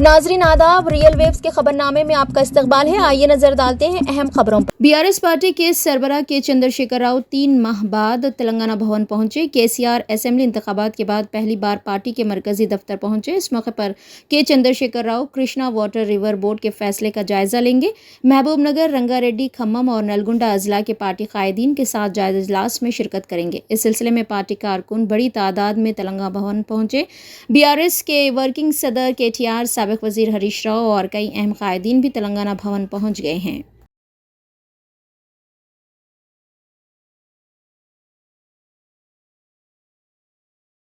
ناظرین آداب، real views کے خبرنامے میں آپ کا استقبال ہے۔ آئیے نظر ڈالتے ہیں اہم خبروں پر۔ BRS پارٹی کے سربراہ کے چندر شیکھر راؤ 3 ماہ بعد تلنگانہ بھون پہنچے۔ KCR اسمبلی انتخابات کے بعد پہلی بار پارٹی کے مرکزی دفتر پہنچے۔ اس موقع پر K Chandrashekar Rao Krishna water river board کے فیصلے کا جائزہ لیں گے۔ محبوب نگر، رنگا ریڈی، کھمم اور نلگنڈا اضلاع کے پارٹی قائدین کے ساتھ جائزہ اجلاس میں شرکت کریں گے۔ اس سلسلے میں پارٹی کارکن بڑی تعداد میں تلنگانہ بھون پہنچے۔ BRS کے ورکنگ صدر KTR، سابق وزیر ہریش راؤ اور کئی اہم قائدین بھی تلنگانہ بھون پہنچ گئے ہیں۔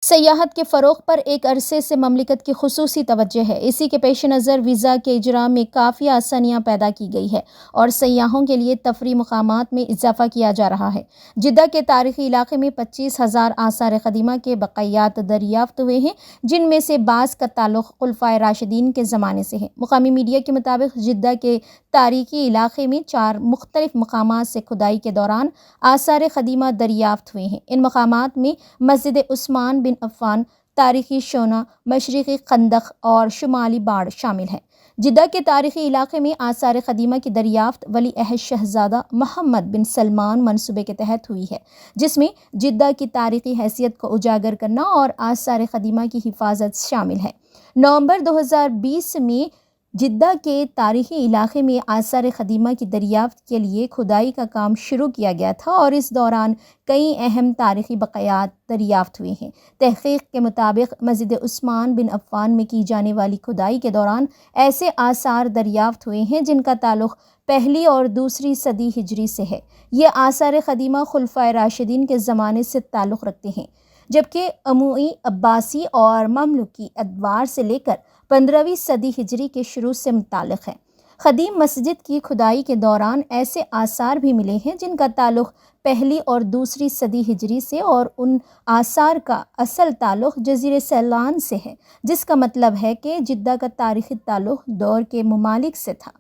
سیاحت کے فروغ پر ایک عرصے سے مملکت کی خصوصی توجہ ہے۔ اسی کے پیش نظر ویزا کے اجراء میں کافی آسانیاں پیدا کی گئی ہے اور سیاحوں کے لیے تفریح مقامات میں اضافہ کیا جا رہا ہے۔ جدہ کے تاریخی علاقے میں 25,000 آثار قدیمہ کے بقیات دریافت ہوئے ہیں، جن میں سے بعض کا تعلق خلفائے راشدین کے زمانے سے ہے۔ مقامی میڈیا کے مطابق جدہ کے تاریخی علاقے میں 4 مختلف مقامات سے کھدائی کے دوران آثار قدیمہ دریافت ہوئے ہیں۔ ان مقامات میں مسجد عثمان بن عفان، تاریخی شونا، مشرقی خندق اور شمالی باڑ شامل ہیں۔ جدہ کے تاریخی علاقے میں آثار قدیمہ کی دریافت ولی عہد شہزادہ محمد بن سلمان منصوبے کے تحت ہوئی ہے، جس میں جدہ کی تاریخی حیثیت کو اجاگر کرنا اور آثار قدیمہ کی حفاظت شامل ہے۔ نومبر 2020 میں جدہ کے تاریخی علاقے میں آثار قدیمہ کی دریافت کے لیے کھدائی کا کام شروع کیا گیا تھا اور اس دوران کئی اہم تاریخی بقیات دریافت ہوئے ہیں۔ تحقیق کے مطابق مسجد عثمان بن عفان میں کی جانے والی کھدائی کے دوران ایسے آثار دریافت ہوئے ہیں جن کا تعلق پہلی اور دوسری صدی ہجری سے ہے۔ یہ آثار قدیمہ خلفائے راشدین کے زمانے سے تعلق رکھتے ہیں، جبکہ اموی، عباسی اور مملوکی ادوار سے لے کر 15ویں صدی ہجری کے شروع سے متعلق ہے۔ قدیم مسجد کی کھدائی کے دوران ایسے آثار بھی ملے ہیں جن کا تعلق پہلی اور دوسری صدی ہجری سے اور ان آثار کا اصل تعلق جزیرہ سیلان سے ہے، جس کا مطلب ہے کہ جدہ کا تاریخی تعلق دور کے ممالک سے تھا۔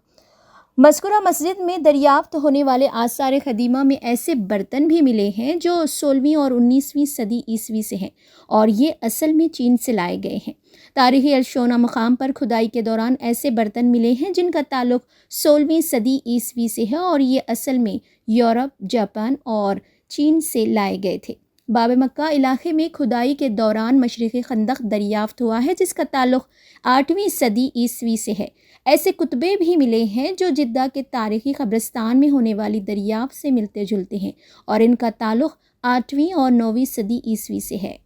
مذکورہ مسجد میں دریافت ہونے والے آثار قدیمہ میں ایسے برتن بھی ملے ہیں جو 16ویں اور 19ویں صدی عیسوی سے ہیں اور یہ اصل میں چین سے لائے گئے ہیں۔ تاریخی الشونا مقام پر کھدائی کے دوران ایسے برتن ملے ہیں جن کا تعلق 16ویں صدی عیسوی سے ہے اور یہ اصل میں یورپ، جاپان اور چین سے لائے گئے تھے۔ باب مکہ علاقے میں کھدائی کے دوران مشرقی خندق دریافت ہوا ہے جس کا تعلق 8ویں صدی عیسوی سے ہے۔ ایسے کتبے بھی ملے ہیں جو جدہ کے تاریخی قبرستان میں ہونے والی دریافت سے ملتے جلتے ہیں اور ان کا تعلق 8ویں اور 9ویں صدی عیسوی سے ہے۔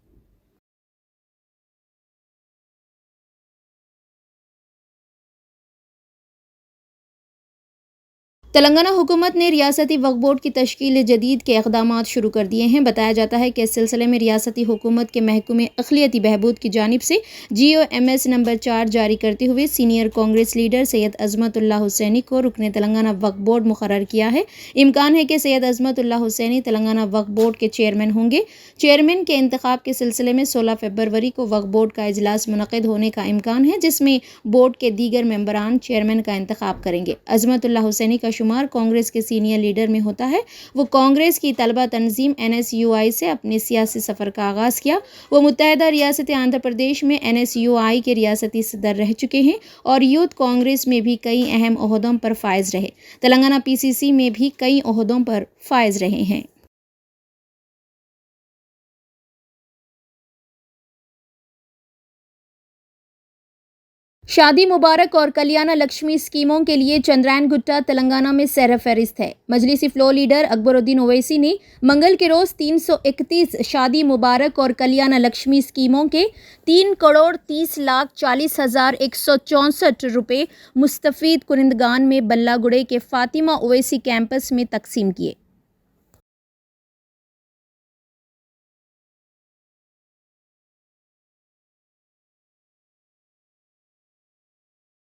تلنگانہ حکومت نے ریاستی وقف بورڈ کی تشکیل جدید کے اقدامات شروع کر دیے ہیں۔ بتایا جاتا ہے کہ اس سلسلے میں ریاستی حکومت کے محکمہ اقلیتی بہبود کی جانب سے GOMS نمبر 4 جاری کرتے ہوئے سینئر کانگریس لیڈر سید عظمت اللہ حسینی کو رکن تلنگانہ وقف بورڈ مقرر کیا ہے۔ امکان ہے کہ سید عظمت اللہ حسینی تلنگانہ وقف بورڈ کے چیئرمین ہوں گے۔ چیئرمین کے انتخاب کے سلسلے میں 16 فروری کو وقف بورڈ کا اجلاس منعقد ہونے کا امکان ہے، جس میں بورڈ کے دیگر ممبران چیئرمین کا انتخاب کریں گے۔ عظمت اللہ حسینی کا شمار کانگریس کے سینئر لیڈر میں ہوتا ہے۔ وہ کانگریس کی طلبہ تنظیم NSUI سے اپنے سیاسی سفر کا آغاز کیا۔ وہ متحدہ ریاست آندھرا پردیش میں NSUI کے ریاستی صدر رہ چکے ہیں اور یوتھ کانگریس میں بھی کئی اہم عہدوں پر فائز رہے۔ تلنگانہ PCC میں بھی کئی عہدوں پر فائز رہے ہیں۔ شادی مبارک اور کلیانہ لکشمی اسکیموں کے لیے چندرائن گٹا تلنگانہ میں سر فہرست ہے۔ مجلسی فلور لیڈر اکبر الدین اویسی نے منگل کے روز 331 شادی مبارک اور کلیانہ لکشمی اسکیموں کے 3,30,40,164 روپے مستفید کنندگان میں بلہ گڑے کے فاطمہ اویسی کیمپس میں تقسیم کیے۔